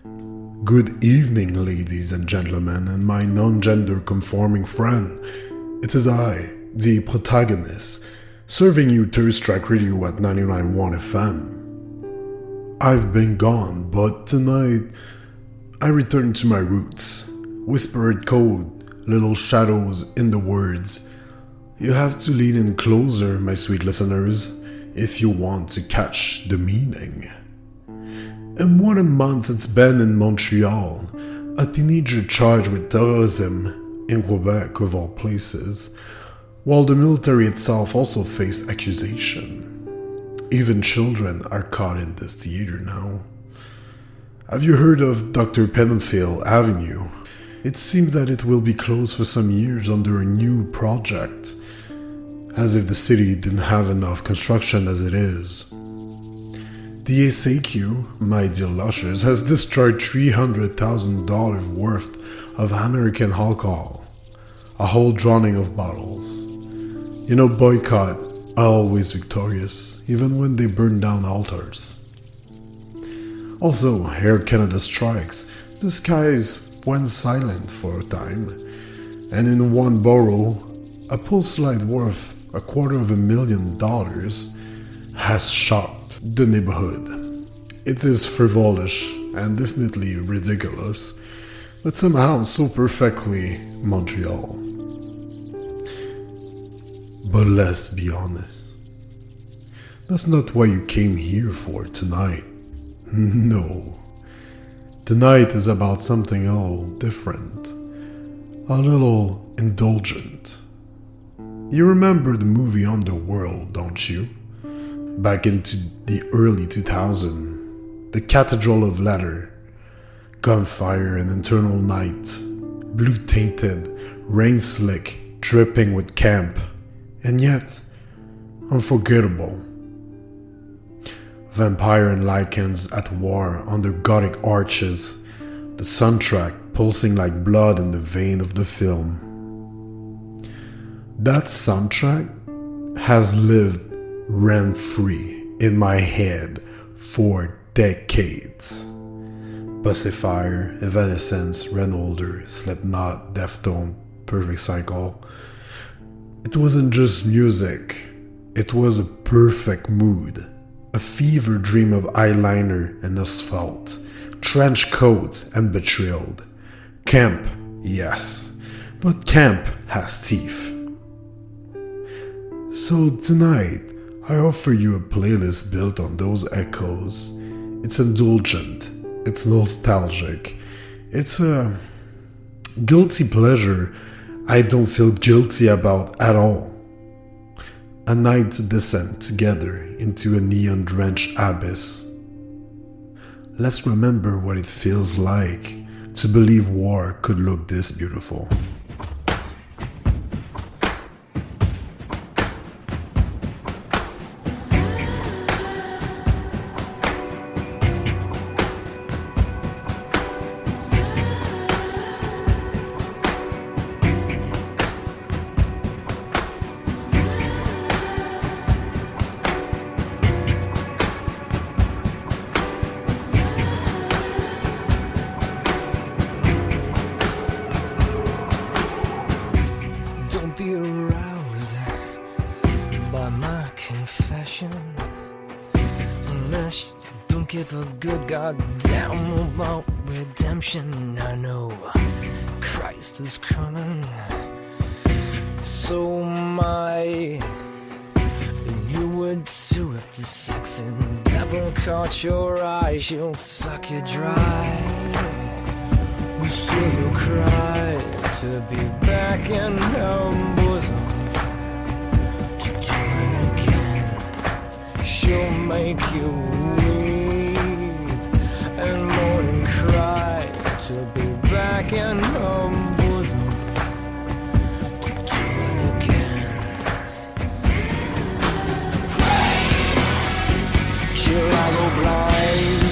Good evening, ladies and gentlemen, and my non-gender conforming friend. It is I, the Protagonist, serving you Thirst Track Radio at 99.1 FM. I've been gone, but tonight I return to my roots. Whispered code, little shadows in the words. You have to lean in closer, my sweet listeners, if you want to catch the meaning. And what a month it's been in Montreal, a teenager charged with terrorism in Quebec of all places, while the military itself also faced accusation. Even children are caught in this theater now. Have you heard of Dr. Penfield Avenue? It seems that it will be closed for some years under a new project, as if the city didn't have enough construction as it is. The SAQ, my dear lushers, has discharged $300,000 worth of American alcohol, a whole drowning of bottles. You know, boycott are always victorious, even when they burn down altars. Also, Air Canada strikes, the skies went silent for a time, and in one borough, a pulse slide worth $250,000 has shocked the neighborhood. It is frivolous and definitely ridiculous, but somehow so perfectly Montreal. But let's be honest, that's not what you came here for tonight. No. Tonight is about something a little different, a little indulgent. You remember the movie Underworld, don't you? Back into the early 2000s, the Cathedral of Leather, gunfire and eternal night, blue-tainted, rain-slick, dripping with camp, and yet unforgettable. Vampire and lichens at war under Gothic arches, the soundtrack pulsing like blood in the vein of the film. That soundtrack has lived rent-free in my head for decades. Pacifier, Evanescence, Renolder, Slipknot, Deftones, Perfect Cycle. It wasn't just music, it was a perfect mood. A fever dream of eyeliner and asphalt, trench coats and betrayed. Camp, yes, but camp has teeth. So tonight, I offer you a playlist built on those echoes. It's indulgent, it's nostalgic, it's a guilty pleasure I don't feel guilty about at all. A night to descend together into a neon-drenched abyss. Let's remember what it feels like to believe war could look this beautiful. Be aroused by my confession, unless you don't give a good goddamn about redemption. I know Christ is coming, so you would too if the sexy devil caught your eye. She'll suck you dry. We still will cry to be back in her bosom, to join again. She'll make you weep and mourn and cry to be back in her bosom, to join again. Pray till I go blind.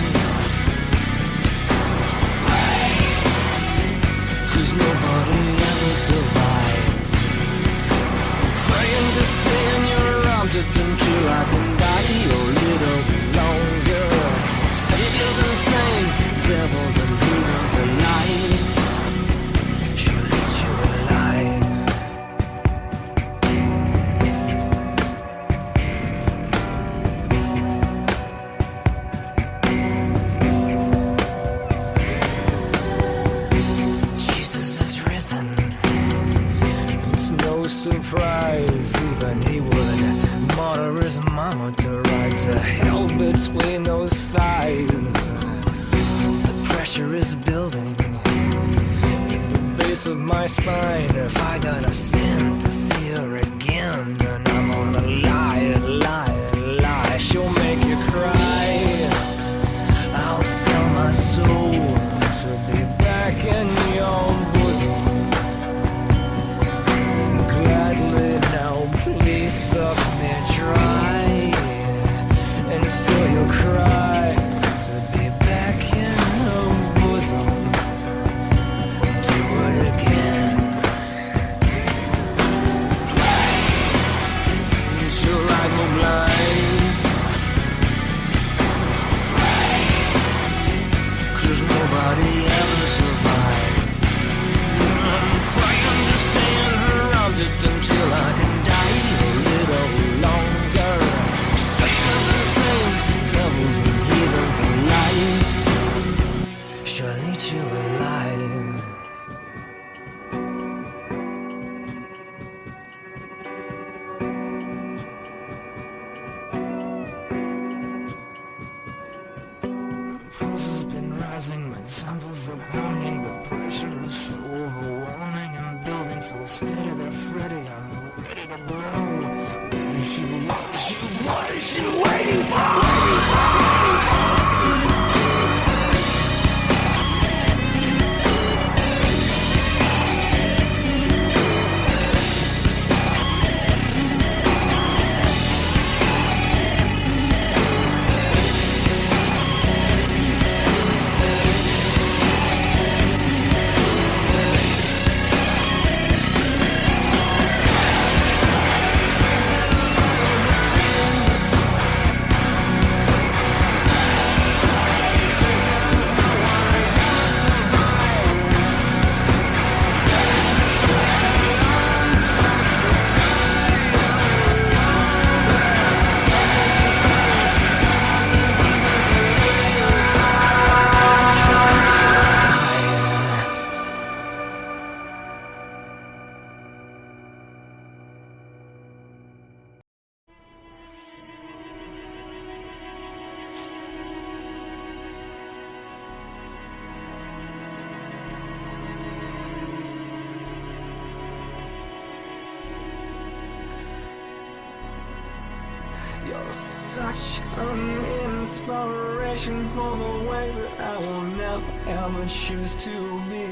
Nobody ever survives. Praying to stay in your arms just until I can die a little longer. Saviors and saints, devils surprise. Even he would murder his mama to ride to hell between those thighs. The pressure is building at the base of my spine. If I gotta sin to see her again, then I'm gonna lie, lie, lie. She'll make you cry. I'll sell my soul to be back in your bosom. Gladly now, please suck me dry. And still you'll cry to be back in her bosom. Do it again. Till I go blind. 'Cause nobody ever survives. I'm praying to stay in her arms just until I can die a little longer. Saints and saints, devils and heathens alike shall eat you alive. Pulse has been rising, my temples are pounding. The pressure is so overwhelming and building so steady that Freddy, I'm ready to blow. What is she waiting for? You're such an inspiration for the ways that I will never ever choose to be.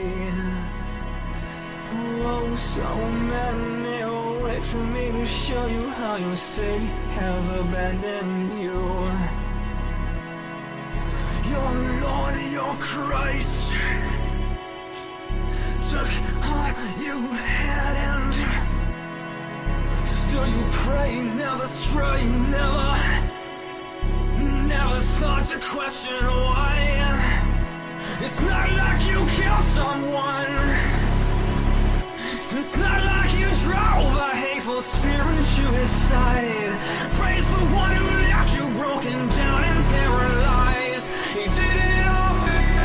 Oh, so many ways for me to show you how your Savior has abandoned you. Your Lord, your Christ took all you had and still you pray, never stray, never thought to question why. It's not like you killed someone. It's not like you drove a hateful spirit to his side. Praise the one who left you broken down and paralyzed. He did it all for you.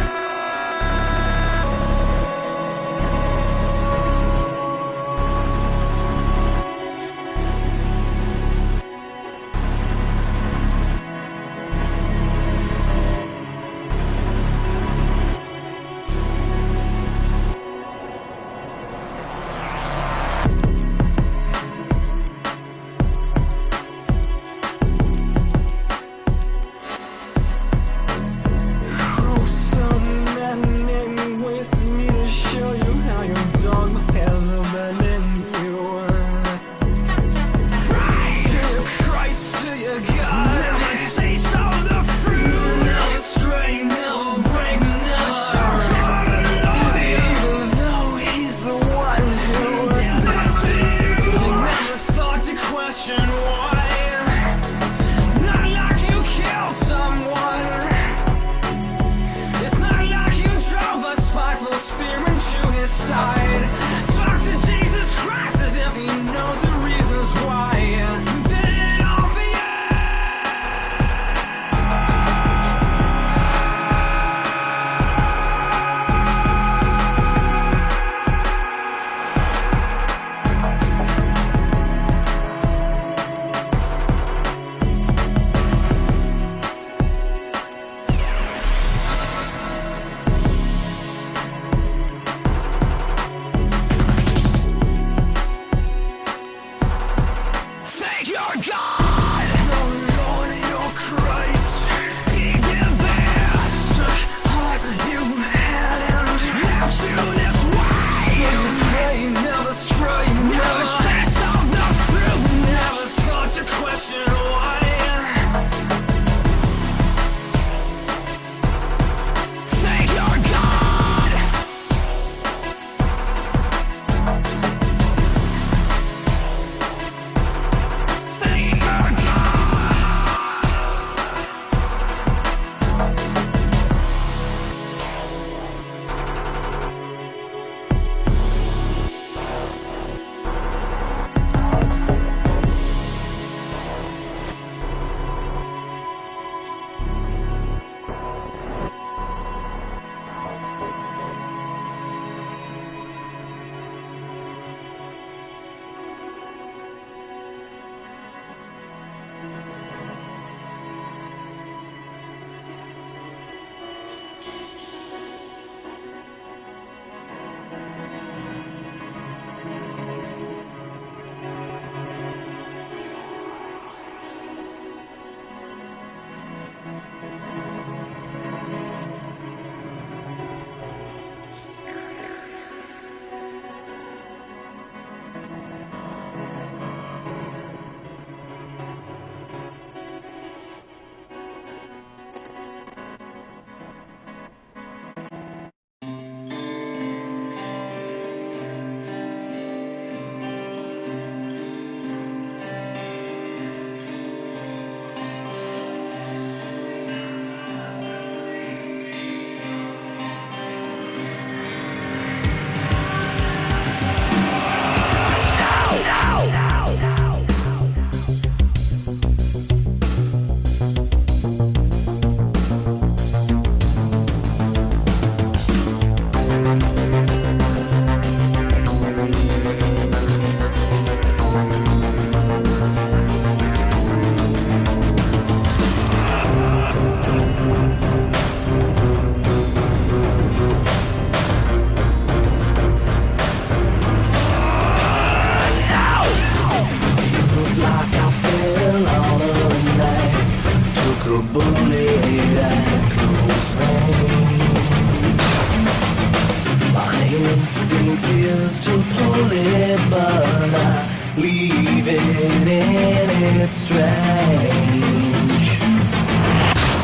leaving it strange.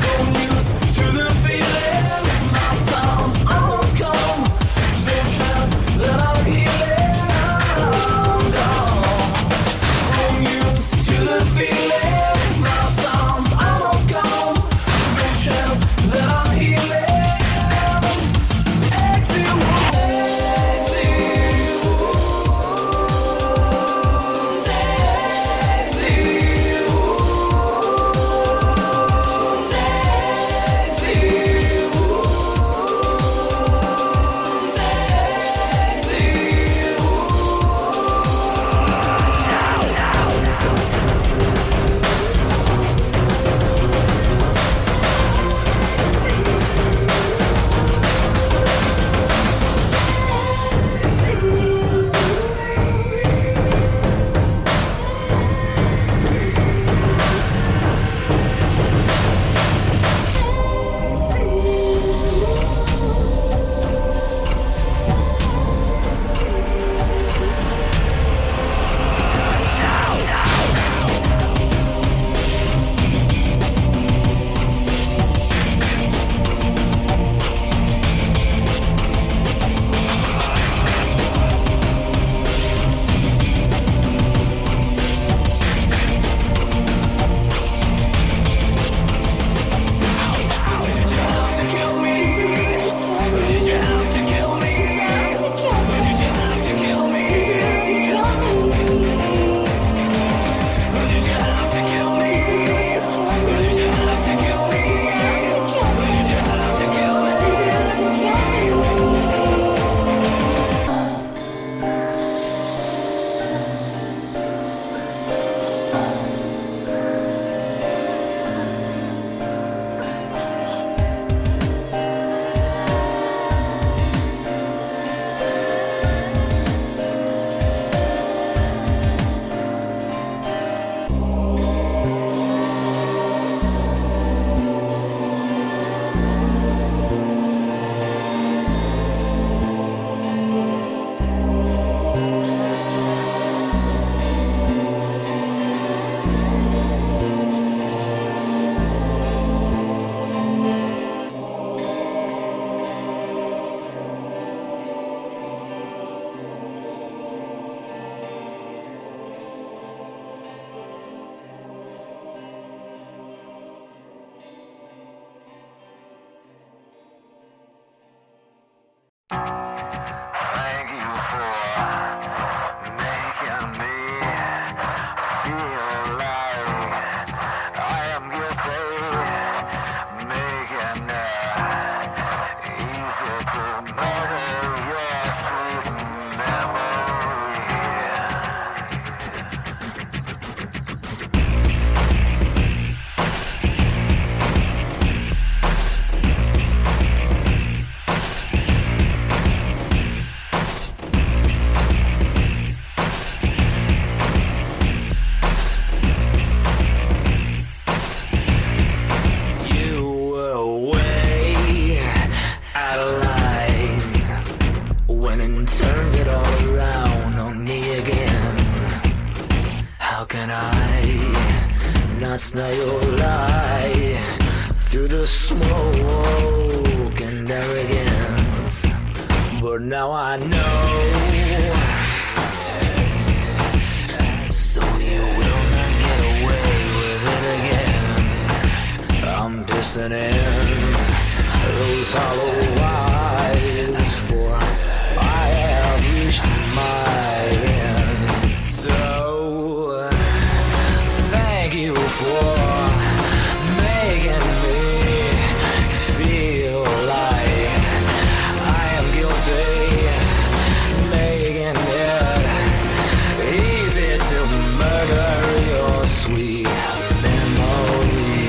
No use to the feeling, my time's almost come. There's no chance that I'm healing, I'm gone. No use to the feeling, my time's almost gone. There's no chance that I'm healing. Exit wounds, exit wounds, exit wounds, exit wounds, exit Thank you for making me feel like I am guilty, making it easy to murder your sweet You were way out of line when it turned it all around on me again. How can I not smell your light through the smoke and arrogance? But now I know, so you will not get away with it again. I'm pissing in those hollow eyes, for I have reached my end. So thank you for making me feel like I am guilty, making it easy to murder your sweet memory.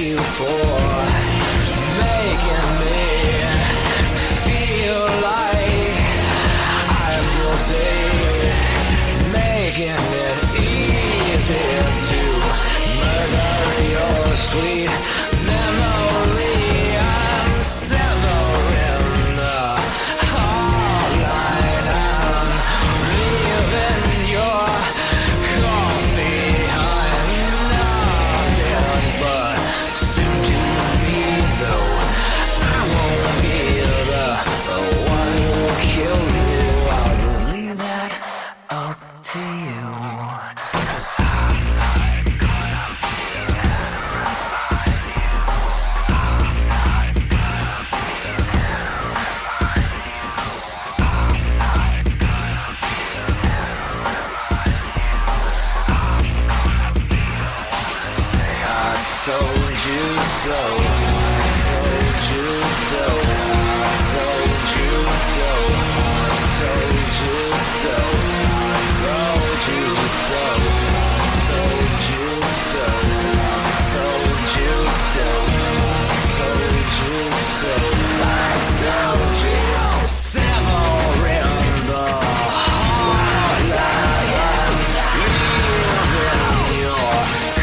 you for making me feel like I'm guilty, making it easier to murder your sweet memory. I'm severing the hard line. I'm leaving your cause behind. Nothing but soon to be, though I won't be the one who kills you. I'll just leave that up to you. 'Cause I'm not gonna be there by you. I'm not gonna be there by you. I'm not gonna be there by you. I'm gonna be the one to say I told you so. I told you so. I told you so. I told you so. I told you so. I told you so. I told you so. I told you so. I told you. Severing the heart lines, leaving your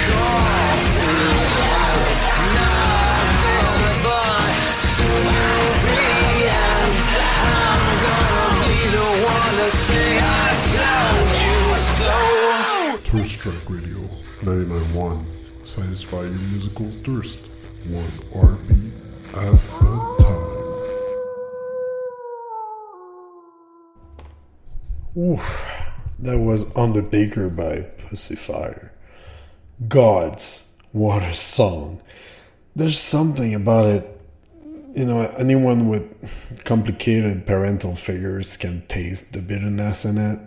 corpse behind. Nothing but soon to be, and I'm gonna be the one to say I told you so. Thirst Strike Radio 99.1. Satisfy your musical thirst, one heartbeat at a time. Oof, that was Undertaker by Pacifier. Gods, what a song. There's something about it. Anyone with complicated parental figures can taste the bitterness in it.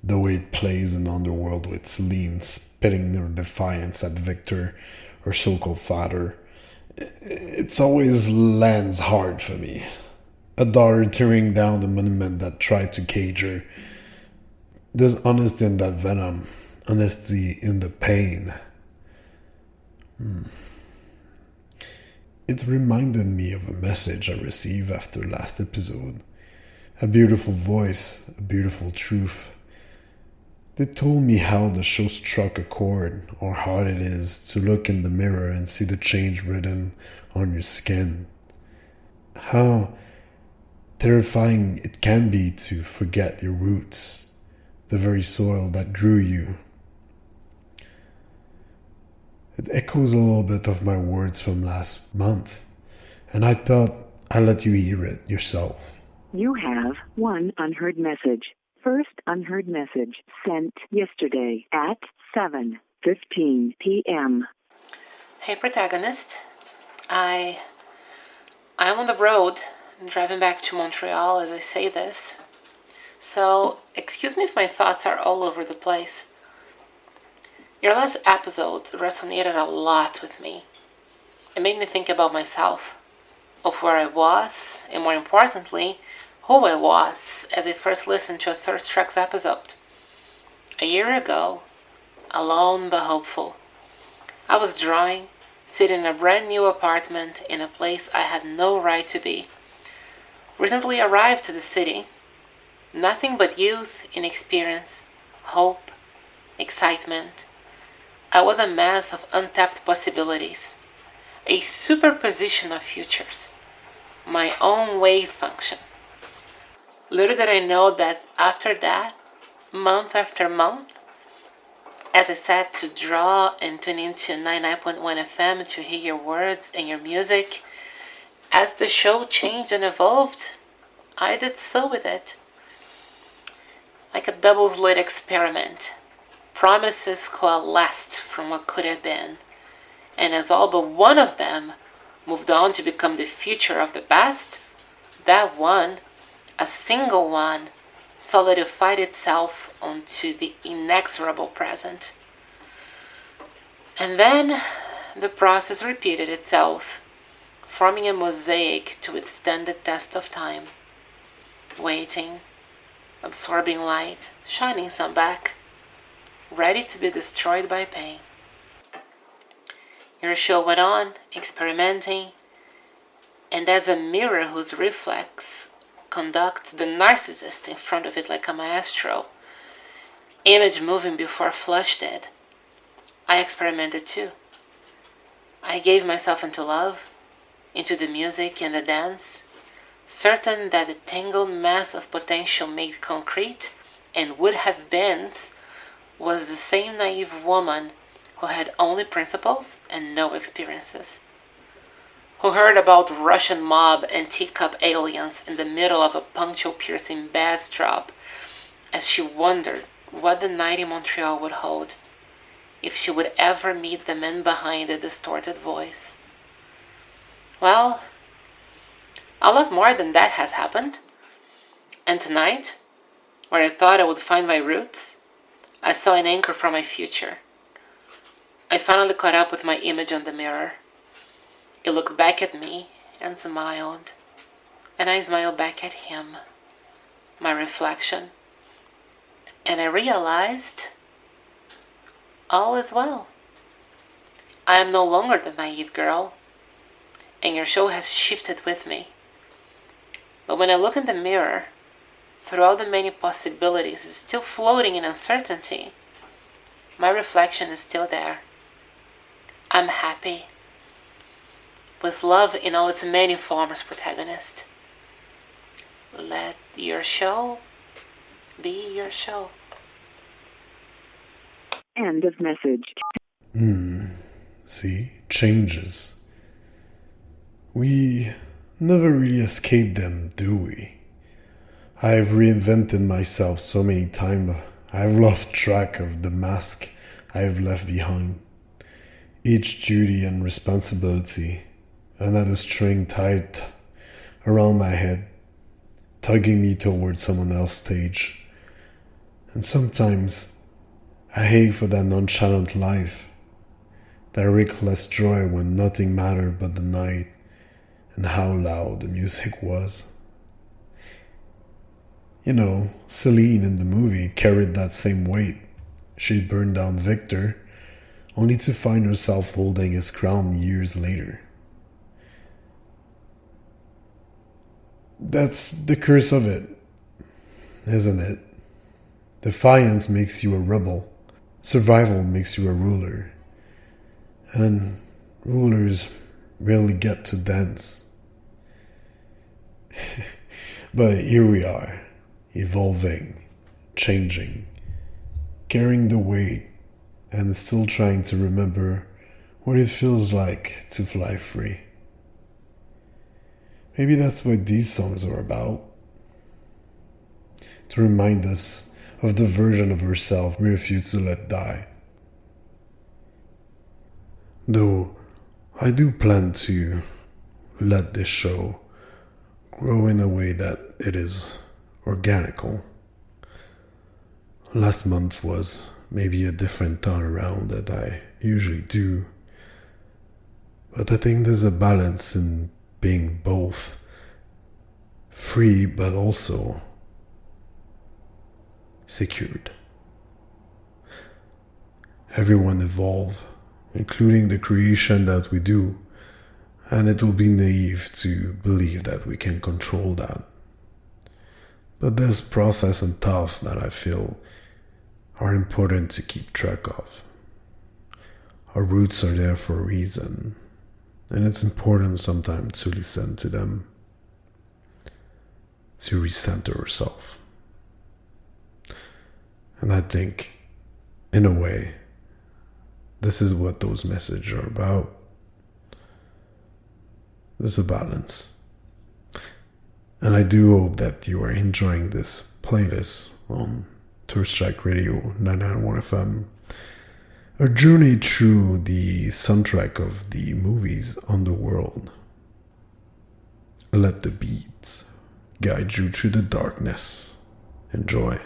The way it plays in Underworld with Celine spitting her defiance at Victor, her so-called father. It's always lands hard for me. A daughter tearing down the monument that tried to cage her. There's honesty in that venom, honesty in the pain. It reminded me of a message I received after last episode. A beautiful voice, a beautiful truth. They told me how the show struck a chord, or how hard it is to look in the mirror and see the change written on your skin. How terrifying it can be to forget your roots, the very soil that grew you. It echoes a little bit of my words from last month, and I thought I'd let you hear it yourself. You have one unheard message. First unheard message sent yesterday at 7:15 p.m. Hey, Protagonist. I'm on the road, driving back to Montreal as I say this. So, excuse me if my thoughts are all over the place. Your last episode resonated a lot with me. It made me think about myself, of where I was, and more importantly, who I was as I first listened to a Thirst Tracks episode. A year ago, alone but hopeful, I was drawing, sitting in a brand new apartment in a place I had no right to be. Recently arrived to the city, nothing but youth, inexperience, hope, excitement. I was a mass of untapped possibilities, a superposition of futures, my own wave function. Little did I know that after that, month after month, as I sat to draw and tune into 99.1 FM to hear your words and your music, as the show changed and evolved, I did so with it. Like a double-slit experiment, promises coalesced from what could have been, and as all but one of them moved on to become the future of the best, that one, a single one, solidified itself onto the inexorable present. And then the process repeated itself, forming a mosaic to withstand the test of time, waiting, absorbing light, shining some back, ready to be destroyed by pain. Your show went on, experimenting, and as a mirror whose reflex conducts the narcissist in front of it like a maestro, image moving before flesh did, I experimented too. I gave myself into love, into the music and the dance, certain that the tangled mass of potential made concrete and would have been was the same naive woman who had only principles and no experiences, who heard about Russian mob and teacup aliens in the middle of a punctual-piercing bass drop as she wondered what the night in Montreal would hold, if she would ever meet the man behind the distorted voice. Well, a lot more than that has happened. And tonight, where I thought I would find my roots, I saw an anchor for my future. I finally caught up with my image on the mirror. It looked back at me and smiled, and I smiled back at him, my reflection. And I realized all is well. I am no longer the naive girl, and your show has shifted with me. But when I look in the mirror, through all the many possibilities still floating in uncertainty, my reflection is still there. I'm happy, with love in all its many forms, Protagonist. Let your show be your show. End of message. See, changes. We never really escape them, do we? I've reinvented myself so many times, I've lost track of the mask I've left behind. Each duty and responsibility, another string tied around my head, tugging me towards someone else's stage. And sometimes I ache for that nonchalant life, that reckless joy when nothing mattered but the night and how loud the music was. You know, Celine in the movie carried that same weight. She burned down Victor, only to find herself holding his crown years later. That's the curse of it, isn't it? Defiance makes you a rebel. Survival makes you a ruler. And rulers rarely get to dance. But here we are, evolving, changing, carrying the weight, and still trying to remember what it feels like to fly free. Maybe that's what these songs are about. To remind us of the version of ourselves we refuse to let die. Though I do plan to let this show grow in a way that it is organical. Last month was maybe a different turnaround that I usually do. But I think there's a balance in being both free but also secured. Everyone evolve, including the creation that we do, and it will be naive to believe that we can control that. But there's process and path that I feel are important to keep track of. Our roots are there for a reason, and it's important sometimes to listen to them, to recenter ourselves. And I think, in a way, this is what those messages are about. There's a balance. And I do hope that you are enjoying this playlist on Tour Strike Radio 991 FM. A journey through the soundtrack of the movies Underworld. Let the beats guide you through the darkness. Enjoy.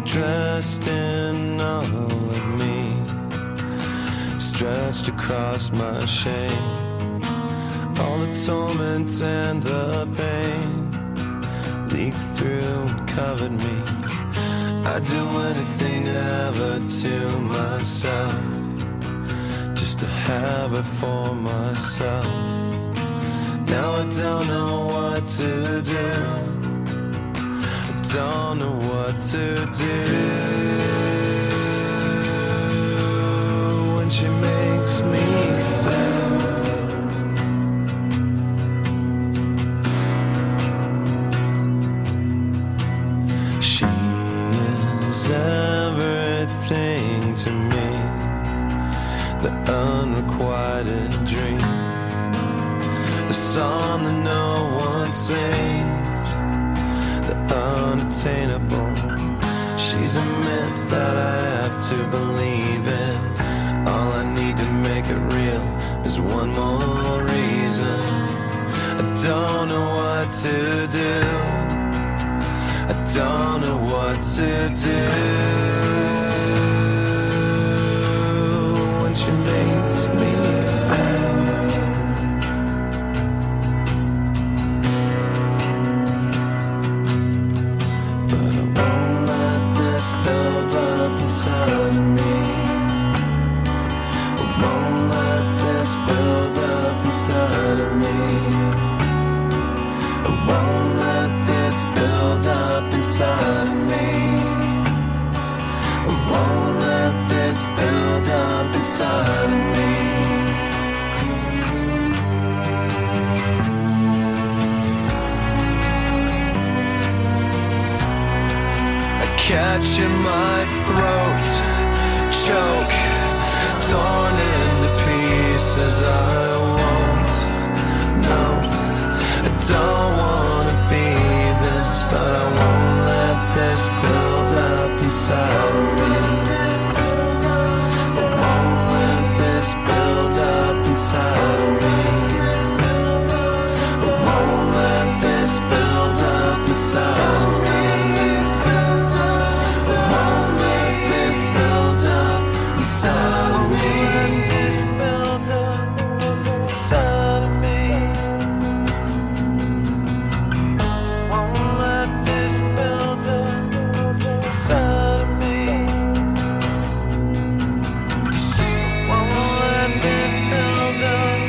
Dressed in all of me, stretched across my shame. All the torment and the pain leaked through and covered me. I'd do anything ever to myself, just to have her for myself. Now I don't know what to do. I don't know what to do when she makes me sad. She is everything to me, the unrequited dream, a song that no one sings, the unattainable. She's a myth that I have to believe in. All I need to make it real is one more reason. I don't know what to do. I don't know what to do when she makes me sad. But I won't let this build up inside of me. I won't let this build up inside of me. I won't let this build up inside of me. I won't let this build up inside of me. I catch in my throat, choke, torn into pieces. I won't, no, I don't wanna be this, but I won't let this build up inside of me. I won't let this build up inside of me. I won't let this build up inside of me. I won't let this build up inside of me. Inside of me.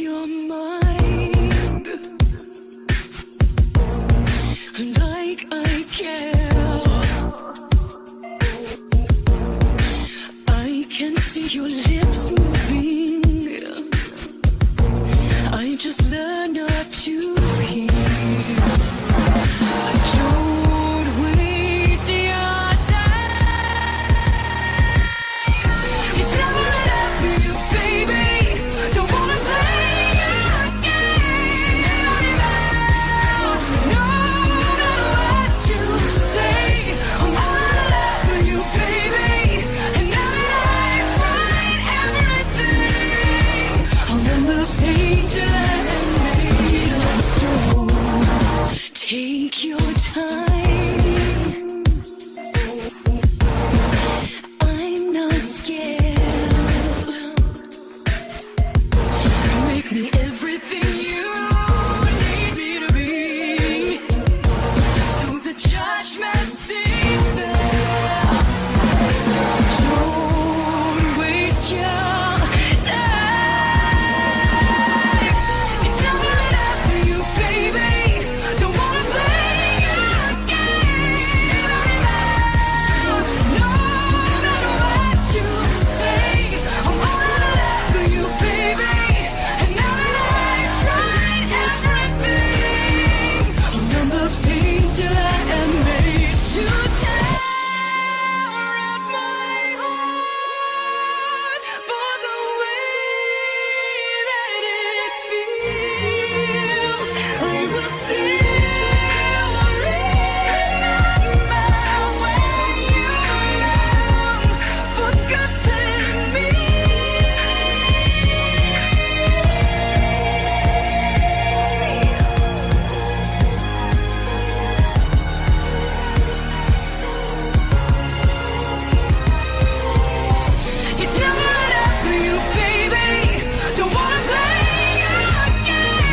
your mind like I care. I can see your lips moving. I just learned not to hear. Don't waste your time. It's never enough for you, baby. Don't wanna play your game. No matter what you say, I'm all in love with you, baby. And now that I've tried everything, I'll never paint till I am made of stone. Take your time. I'm not scared. Make me everything you need me to be. So the judgment sits there. Don't waste your time. It's never enough for you, baby. Don't wanna play your game. No matter what you say, I'm all in love with you, baby. And now that I've tried everything, I'll never pain till I am made to tear up my heart for the way that it feels. I will still remember when you long forgotten me. It's never enough for you, baby. Don't wanna play your game.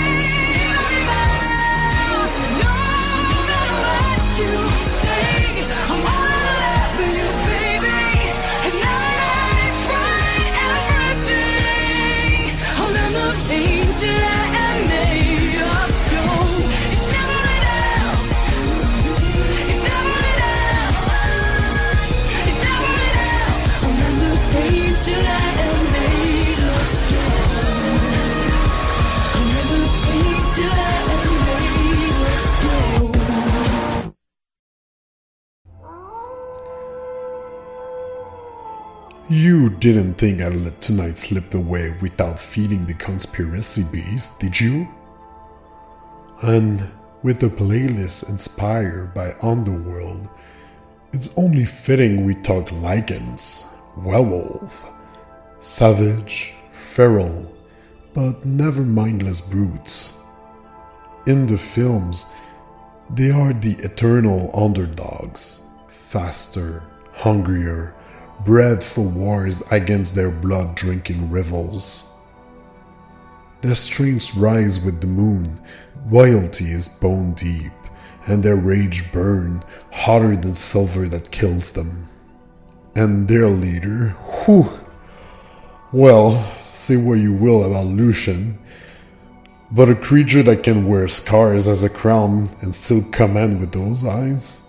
No matter what you say, I'm all in love with you, baby. And now that I've tried everything, I'll never paint till I am made of stone. It's never enough. It's never enough. It's never enough. I'll never paint till I am made of stone. I'll never paint till I am made of stone. You didn't think I'd let tonight slip away without feeding the conspiracy beast, did you? And with a playlist inspired by Underworld, it's only fitting we talk lichens, werewolf, savage, feral, but never mindless brutes. In the films, they are the eternal underdogs, faster, hungrier, bred for wars against their blood-drinking rivals. Their strengths rise with the moon, loyalty is bone deep, and their rage burn hotter than silver that kills them. And their leader, whew, well, say what you will about Lucian, but a creature that can wear scars as a crown and still command with those eyes?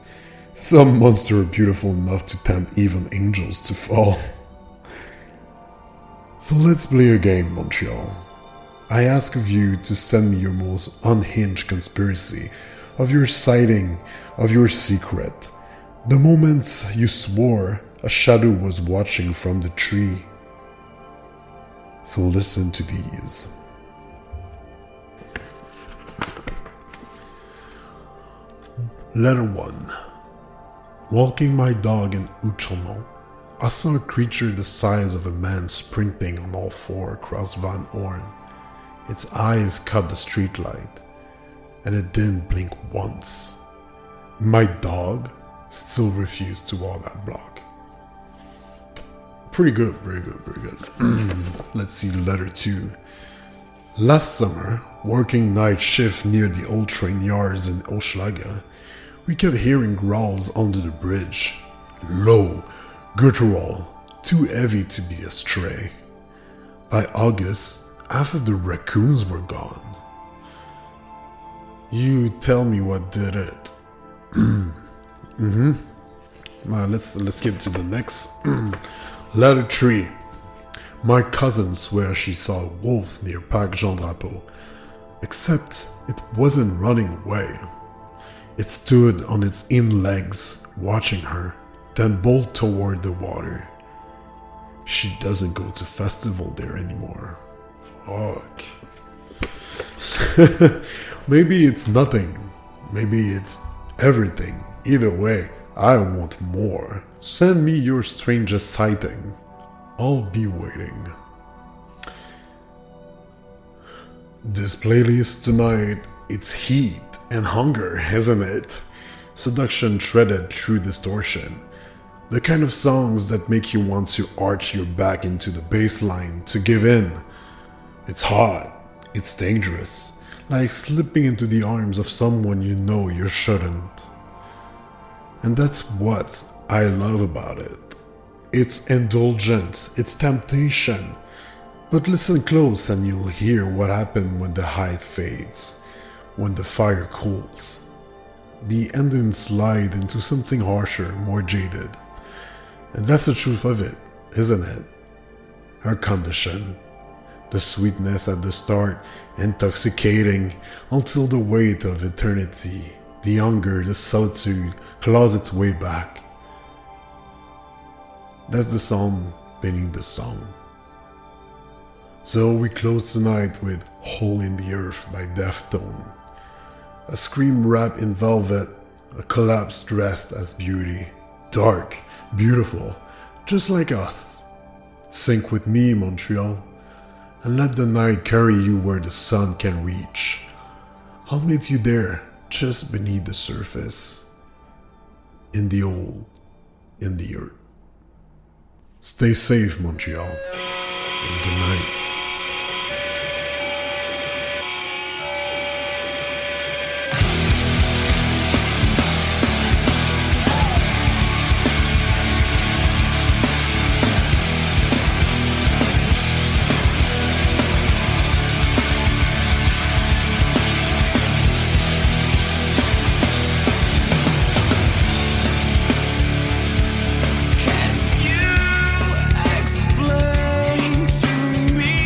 Some monster are beautiful enough to tempt even angels to fall. So let's play a game, Montreal. I ask of you to send me your most unhinged conspiracy, of your sighting, of your secret, the moments you swore a shadow was watching from the tree. So listen to these. Letter 1. Walking my dog in Outremont, I saw a creature the size of a man sprinting on all four across Van Horn. Its eyes caught the streetlight, and it didn't blink once. My dog still refused to walk that block. Pretty good, pretty good, pretty good. Let's see letter 2. Last summer, working night shift near the old train yards in Hochelaga, we kept hearing growls under the bridge. Low, guttural, too heavy to be a stray. By August, after the raccoons were gone. You tell me what did it. Let's get to the next. Letter 3. My cousin swears she saw a wolf near Parc Jean Drapeau, except it wasn't running away. It stood on its hind legs, watching her, then bolted toward the water. She doesn't go to festival there anymore. Fuck. Maybe it's nothing. Maybe it's everything. Either way, I want more. Send me your strangest sighting. I'll be waiting. This playlist tonight, it's heat and hunger, isn't it? Seduction threaded through distortion. The kind of songs that make you want to arch your back into the bass line to give in. It's hot. It's dangerous. Like slipping into the arms of someone you know you shouldn't. And that's what I love about it. It's indulgence, it's temptation. But listen close and you'll hear what happens when the height fades, when the fire cools. The endings slide into something harsher, more jaded. And that's the truth of it, isn't it? Her condition. The sweetness at the start, intoxicating, until the weight of eternity, the hunger, the solitude, claws its way back. That's the song beneath the song. So we close tonight with Hole in the Earth by Deftone. A scream wrapped in velvet, a collapse dressed as beauty. Dark, beautiful, just like us. Sink with me, Montreal, and let the night carry you where the sun can reach. I'll meet you there, just beneath the surface. In the hole, in the earth. Stay safe, Montreal, and good night. Explain to me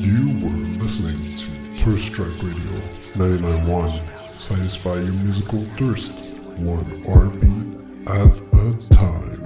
You were listening to Thirst Strike Radio 99.1. Satisfy your musical thirst, one RP at a time.